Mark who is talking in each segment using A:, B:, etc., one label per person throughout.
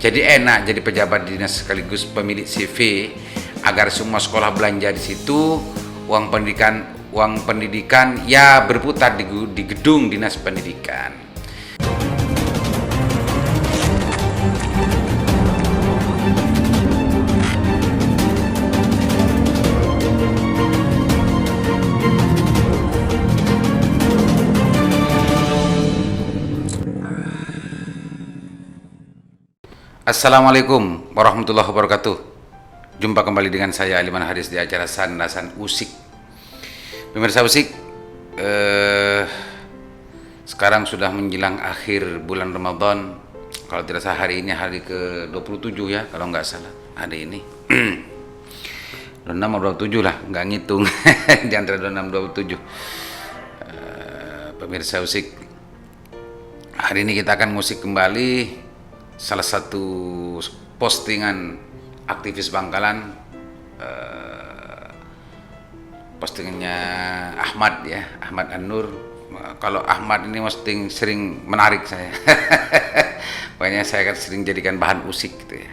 A: Jadi enak jadi pejabat dinas sekaligus pemilik CV agar semua sekolah belanja di situ, uang pendidikan ya berputar di gedung dinas pendidikan. Assalamualaikum warahmatullahi wabarakatuh. Jumpa kembali dengan saya Aliman Haris di acara Sandasan Usik. Pemirsa Usik, sekarang sudah menjelang akhir bulan Ramadan. Kalau tidak salah hari ini hari ke-27 ya, kalau nggak salah hari ini. 26 atau 27 lah, nggak ngitung di antara 26 27. Pemirsa Usik, hari ini kita akan musik kembali salah satu postingan aktivis Bangkalan, postingannya Ahmad ya, Ahmad An-Nur. Kalau Ahmad ini posting sering menarik saya. Makanya saya akan sering jadikan bahan usik gitu ya.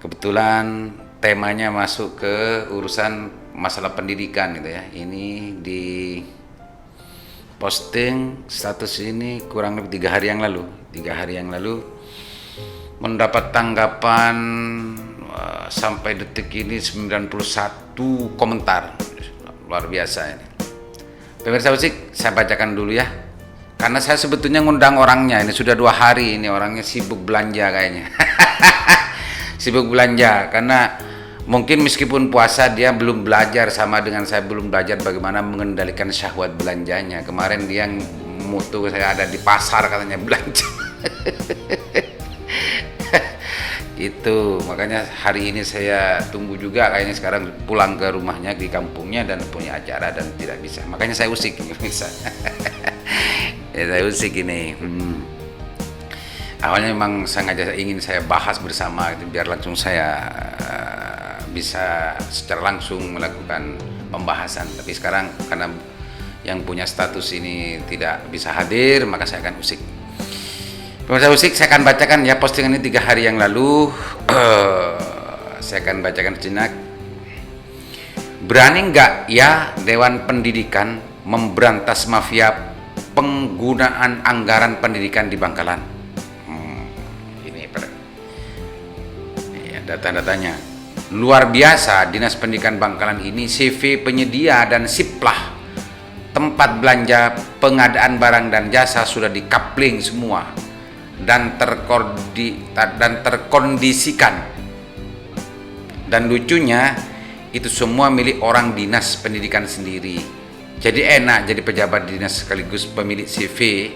A: Kebetulan temanya masuk ke urusan masalah pendidikan gitu ya. Ini di posting status ini kurang lebih 3 hari yang lalu mendapat tanggapan sampai detik ini 91 komentar. Luar biasa ini. Pemirsa Usik, saya bacakan dulu ya, karena saya sebetulnya ngundang orangnya. Ini sudah 2 hari ini orangnya sibuk belanja kayaknya. Sibuk belanja karena mungkin meskipun puasa dia belum belajar, sama dengan saya belum belajar bagaimana mengendalikan syahwat belanjanya. Kemarin dia mutu saya ada di pasar katanya belanja. Itu makanya hari ini saya tunggu juga, kayaknya sekarang pulang ke rumahnya di kampungnya dan punya acara dan tidak bisa, makanya saya usik bisa. Ya, saya usik ini. Awalnya memang sengaja ingin saya bahas bersama gitu, biar langsung saya bisa secara langsung melakukan pembahasan, tapi sekarang karena yang punya status ini tidak bisa hadir, maka saya akan usik. Pemirsa Usik, saya akan bacakan ya postingan ini 3 hari yang lalu. Saya akan bacakan sejenak. Berani nggak ya Dewan Pendidikan memberantas mafia penggunaan anggaran pendidikan di Bangkalan? Ini ya, data-datanya. Luar biasa, Dinas Pendidikan Bangkalan ini CV penyedia dan siplah tempat belanja pengadaan barang dan jasa sudah dikapling semua dan terkondisikan, dan lucunya itu semua milik orang dinas pendidikan sendiri. Jadi enak jadi pejabat dinas sekaligus pemilik CV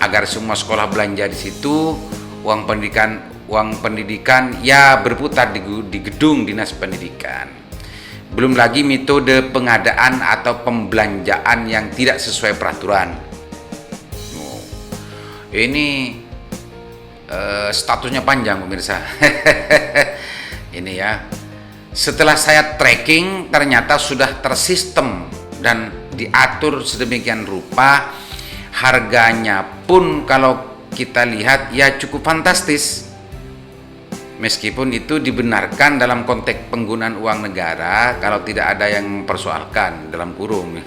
A: agar semua sekolah belanja di situ, uang pendidikan ya berputar di gedung dinas pendidikan. Belum lagi metode pengadaan atau pembelanjaan yang tidak sesuai peraturan. Ini statusnya panjang pemirsa. Ini ya, setelah saya tracking ternyata sudah tersistem dan diatur sedemikian rupa. Harganya pun kalau kita lihat ya cukup fantastis, meskipun itu dibenarkan dalam konteks penggunaan uang negara kalau tidak ada yang mempersoalkan, dalam kurung.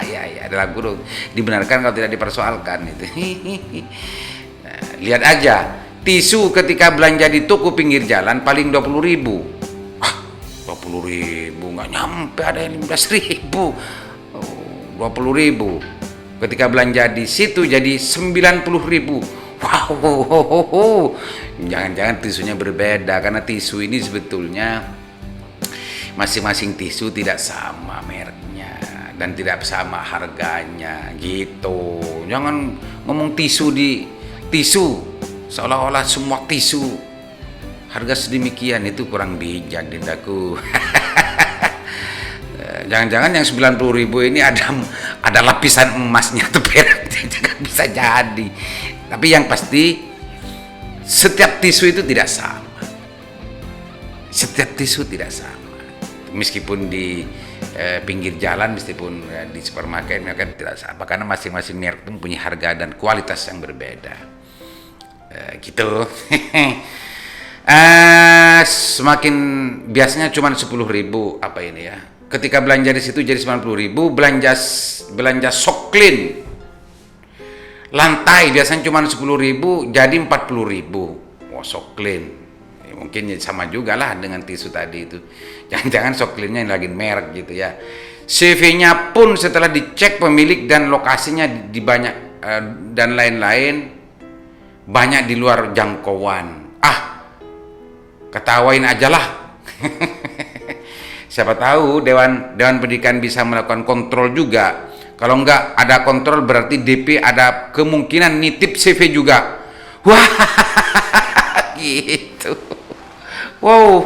A: Ya dalam kurung, dibenarkan kalau tidak dipersoalkan itu. Lihat aja, tisu ketika belanja di toko pinggir jalan paling 20.000. 20.000 nggak nyampe, ada yang 15.000. 20.000. Ketika belanja di situ jadi 90.000. Wow. Jangan-jangan tisunya berbeda, karena tisu ini sebetulnya masing-masing tisu tidak sama mereknya dan tidak sama harganya gitu. Jangan ngomong tisu seolah-olah semua tisu harga sedemikian, itu kurang bijak dindaku. Jangan-jangan yang 90.000 ini ada lapisan emasnya atau peraknya, juga bisa jadi. Tapi yang pasti setiap tisu itu tidak sama. Setiap tisu tidak sama. Meskipun di pinggir jalan, meskipun di supermarket, mereka tidak sama, karena masing-masing merek itu punya harga dan kualitas yang berbeda. Gitu. Semakin biasanya cuma 10.000 apa ini ya. Ketika belanja di situ jadi 90.000, belanja soklin lantai biasanya cuma 10.000 jadi 40.000. Wah, soklin. Ya, mungkin sama juga lah dengan tisu tadi itu. Jangan-jangan soklinnya yang lagi merek gitu ya. CV-nya pun setelah dicek pemilik dan lokasinya di banyak dan lain-lain, banyak di luar jangkauan. Ketawain aja lah. Siapa tahu Dewan Pendidikan bisa melakukan kontrol juga. Kalau enggak ada kontrol berarti DP ada kemungkinan nitip CV juga. Wah, gitu. Wow,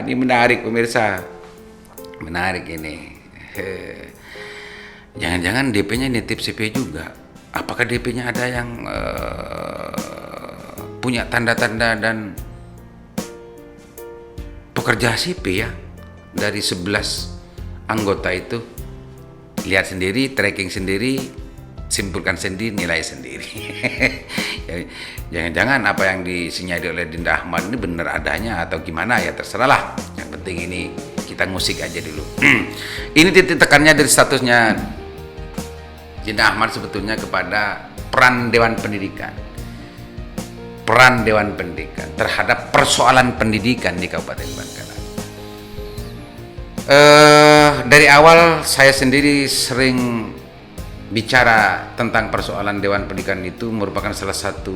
A: ini menarik pemirsa. Menarik ini. Jangan-jangan DP-nya nitip CV juga. Apakah DP-nya ada yang punya tanda-tanda dan pekerja CV ya dari 11 anggota itu? Lihat sendiri, tracking sendiri, simpulkan sendiri, nilai sendiri. Jangan-jangan apa yang disinyalir oleh Dinda Ahmad ini benar adanya atau gimana ya, terserah lah. Yang penting ini kita musik aja dulu. Ini titik tekannya dari statusnya Dinda Ahmad sebetulnya kepada peran Dewan Pendidikan. Peran Dewan Pendidikan terhadap persoalan pendidikan di Kabupaten Bangkalan. Dari awal saya sendiri sering bicara tentang persoalan Dewan Pendidikan itu merupakan salah satu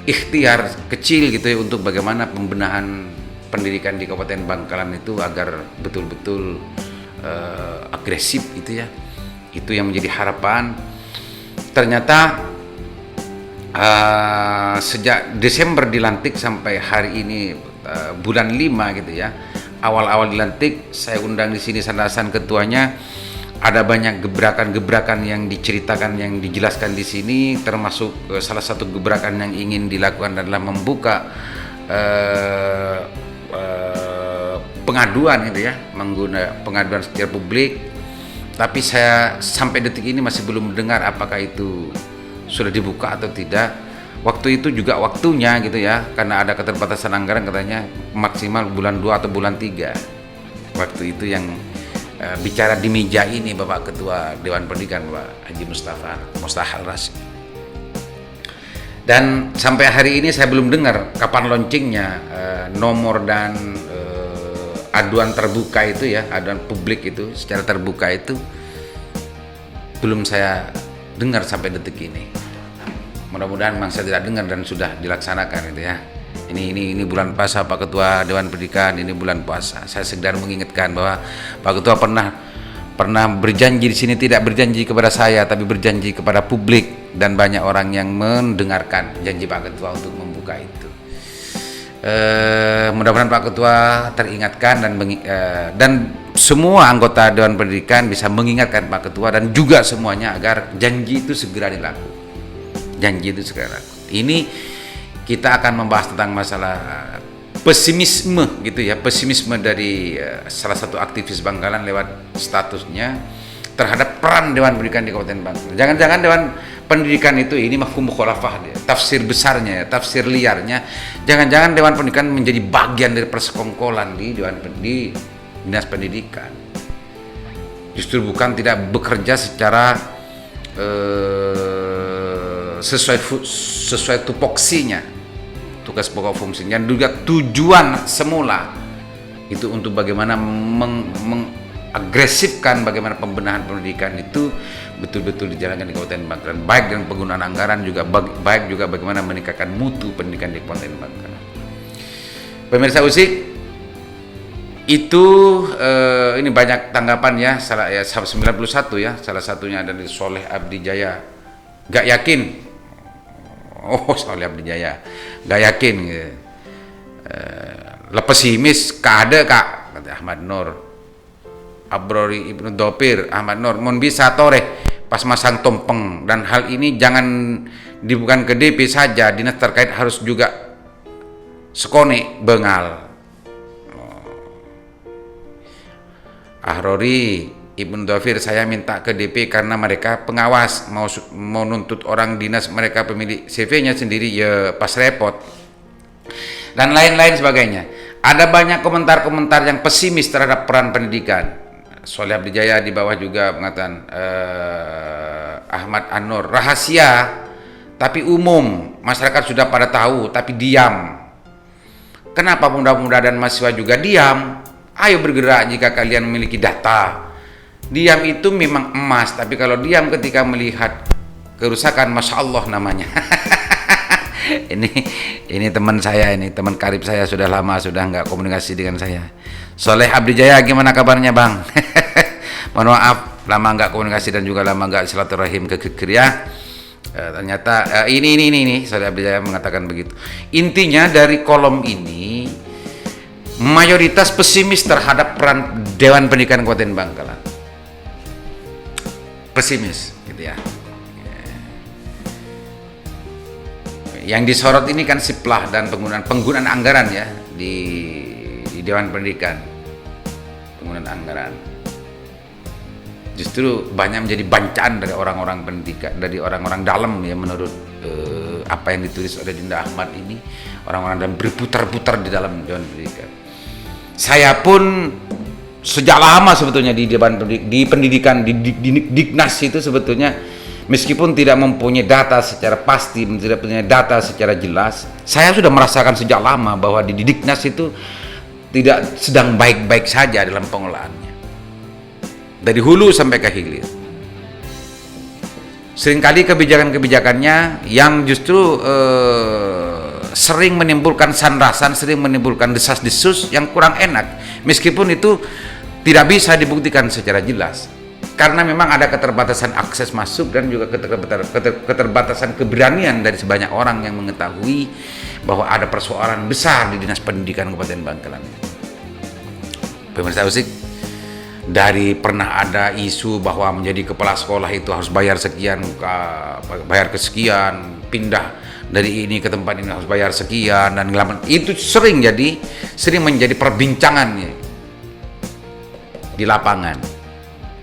A: ikhtiar kecil gitu ya untuk bagaimana pembenahan pendidikan di Kabupaten Bangkalan itu agar betul-betul agresif gitu ya. Itu yang menjadi harapan. Ternyata sejak Desember dilantik sampai hari ini bulan 5 gitu ya. Awal-awal dilantik saya undang di sini sandasan ketuanya. Ada banyak gebrakan-gebrakan yang diceritakan, yang dijelaskan di sini, termasuk salah satu gebrakan yang ingin dilakukan adalah membuka pengaduan gitu ya, menggunakan pengaduan secara publik. Tapi saya sampai detik ini masih belum mendengar apakah itu sudah dibuka atau tidak. Waktu itu juga waktunya gitu ya, karena ada keterbatasan anggaran katanya maksimal bulan 2 atau bulan 3. Waktu itu yang bicara di meja ini Bapak Ketua Dewan Pendidikan Bapak Haji Mustahal Rasyid. Dan sampai hari ini saya belum dengar kapan launchingnya nomor dan aduan terbuka itu ya, aduan publik itu secara terbuka itu belum saya dengar sampai detik ini. Mudah-mudahan memang saya tidak dengar dan sudah dilaksanakan itu ya. Ini bulan puasa Pak Ketua Dewan Pendidikan, ini bulan puasa. Saya sekedar mengingatkan bahwa Pak Ketua pernah berjanji di sini, tidak berjanji kepada saya tapi berjanji kepada publik dan banyak orang yang mendengarkan janji Pak Ketua untuk membuka itu. Mudah-mudahan Pak Ketua teringatkan dan semua anggota Dewan Pendidikan bisa mengingatkan Pak Ketua dan juga semuanya agar janji itu segera dilakukan. Janji itu segera dilakukan. Ini kita akan membahas tentang masalah pesimisme gitu ya, pesimisme dari salah satu aktivis Bangkalan lewat statusnya terhadap peran Dewan Pendidikan di Kabupaten Bangkalan. Jangan-jangan Dewan Pendidikan itu ini mafhum mukhalafah, tafsir besarnya, tafsir liarnya. Jangan-jangan Dewan Pendidikan menjadi bagian dari persekongkolan di Dinas Pendidikan. Justru bukan tidak bekerja secara sesuai tupoksinya, tugas pokok fungsinya, dan juga tujuan semula itu untuk bagaimana mengagresifkan bagaimana pembenahan pendidikan itu betul-betul dijalankan di Kabupaten Bangkalan, baik dengan penggunaan anggaran juga baik juga bagaimana meningkatkan mutu pendidikan di Kabupaten Bangkalan. Pemirsa Usik, itu ini banyak tanggapan ya, 91 ya, salah satunya dari Soleh Abdi Jaya, gak yakin. Soleh Abdi Jaya gak yakin gitu. Pesimis kade kak, kata Ahmad Nur. Abrori Ibnu Dopir, Ahmad Nur mun bisa toreh pas masang tompeng, dan hal ini jangan dibukan ke DP saja, dinas terkait harus juga sekone bengal. Ahrori Ibnu Dhafir, saya minta ke DP karena mereka pengawas, mau nuntut orang dinas, mereka pemilik CV-nya sendiri, ya pas repot. Dan lain-lain sebagainya. Ada banyak komentar-komentar yang pesimis terhadap peran pendidikan. Soleh Abdijaya di bawah juga mengatakan, Ahmad Anur, rahasia tapi umum, masyarakat sudah pada tahu tapi diam. Kenapa pemuda-pemuda dan mahasiswa juga diam? Ayo bergerak jika kalian memiliki data. Diam itu memang emas, tapi kalau diam ketika melihat kerusakan, Masya Allah namanya. ini teman saya, ini teman karib saya, sudah lama sudah nggak komunikasi dengan saya. Soleh Abdijaya, gimana kabarnya bang? Mohon maaf, lama nggak komunikasi dan juga lama nggak silaturahim ke Kekria. Ternyata ini Soleh Abdijaya mengatakan begitu. Intinya dari kolom ini mayoritas pesimis terhadap peran Dewan Pendidikan Kabupaten Bangkalan. Pesimis gitu ya. Yang disorot ini kan siplah dan penggunaan anggaran ya di Dewan Pendidikan, penggunaan anggaran. Justru banyak menjadi bancaan dari orang-orang pendidikan, dari orang-orang dalam ya, menurut apa yang ditulis oleh Dinda Ahmad ini, orang-orang dalam berputar-putar di dalam Dewan Pendidikan. Saya pun sejak lama sebetulnya di Dewan Pendidikan, di Dignas itu sebetulnya, meskipun tidak mempunyai data secara pasti, tidak punya data secara jelas, saya sudah merasakan sejak lama bahwa di Dignas itu tidak sedang baik-baik saja dalam pengelolaannya, dari hulu sampai ke hilir. Seringkali kebijakan-kebijakannya yang justru sering menimbulkan sandasan, sering menimbulkan desas-desus yang kurang enak, meskipun itu tidak bisa dibuktikan secara jelas. Karena memang ada keterbatasan akses masuk dan juga keterbatasan keberanian dari sebanyak orang yang mengetahui bahwa ada persoalan besar di Dinas Pendidikan Kabupaten Bangkalan. Pemirsa Usik, dari pernah ada isu bahwa menjadi kepala sekolah itu harus bayar sekian, bayar kesekian, pindah dari ini ke tempat ini harus bayar sekian, dan itu sering menjadi perbincangan di lapangan,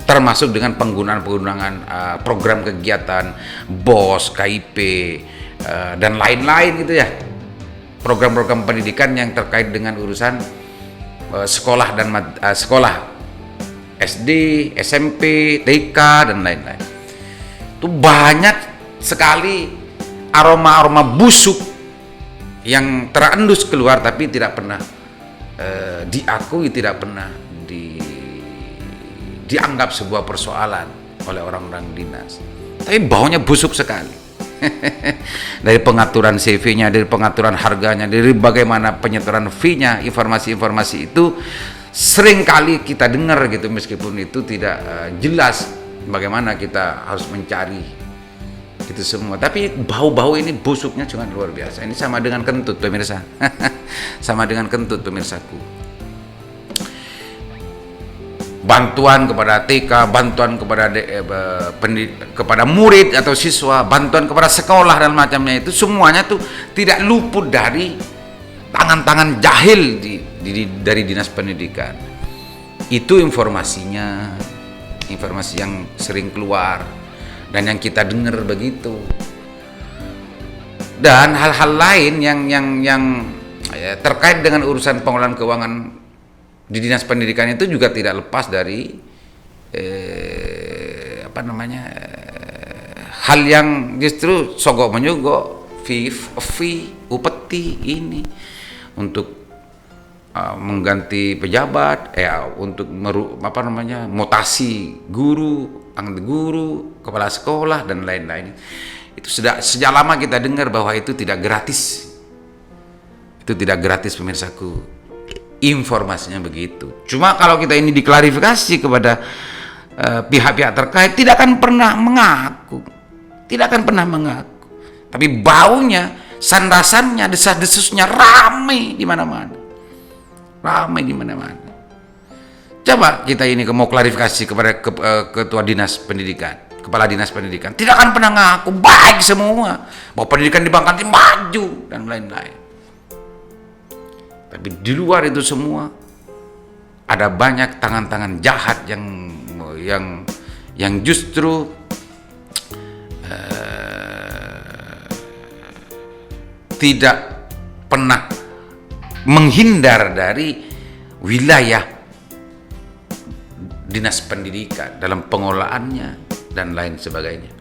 A: termasuk dengan penggunaan program kegiatan BOS, KIP, dan lain-lain gitu ya, program-program pendidikan yang terkait dengan urusan sekolah dan sekolah SD, SMP, TK, dan lain-lain. Itu banyak sekali aroma-aroma busuk yang terendus keluar, tapi tidak pernah diakui, tidak pernah dianggap sebuah persoalan oleh orang-orang dinas. Tapi baunya busuk sekali. Dari pengaturan CV-nya, dari pengaturan harganya, dari bagaimana penyetoran fee-nya, informasi-informasi itu sering kali kita dengar gitu, meskipun itu tidak jelas bagaimana kita harus mencari itu semua. Tapi bau-bau ini busuknya cuma luar biasa. Ini sama dengan kentut pemirsa. Sama dengan kentut pemirsaku. Bantuan kepada TK, bantuan kepada murid atau siswa, bantuan kepada sekolah dan macamnya, itu semuanya tuh tidak luput dari tangan-tangan jahil dari Dinas Pendidikan. Itu informasinya, informasi yang sering keluar dan yang kita dengar begitu. Dan hal-hal lain yang terkait dengan urusan pengelolaan keuangan di Dinas Pendidikan itu juga tidak lepas dari hal yang justru sogok menyogok, fee, upeti ini untuk mengganti pejabat, untuk mutasi guru, kepala sekolah, dan lain-lain. Itu sejak lama kita dengar bahwa itu tidak gratis. Itu tidak gratis pemirsaku. Informasinya begitu. Cuma kalau kita ini diklarifikasi kepada pihak-pihak terkait, tidak akan pernah mengaku. Tapi baunya, sandasannya, desas-desusnya ramai di mana-mana. Coba kita ini mau klarifikasi kepada ketua Dinas Pendidikan, kepala Dinas Pendidikan, tidak akan pernah ngaku baik semua, bahwa pendidikan di Bangkalan ini maju dan lain-lain. Tapi di luar itu semua ada banyak tangan-tangan jahat yang justru tidak pernah menghindar dari wilayah dinas pendidikan dalam pengolahannya dan lain sebagainya.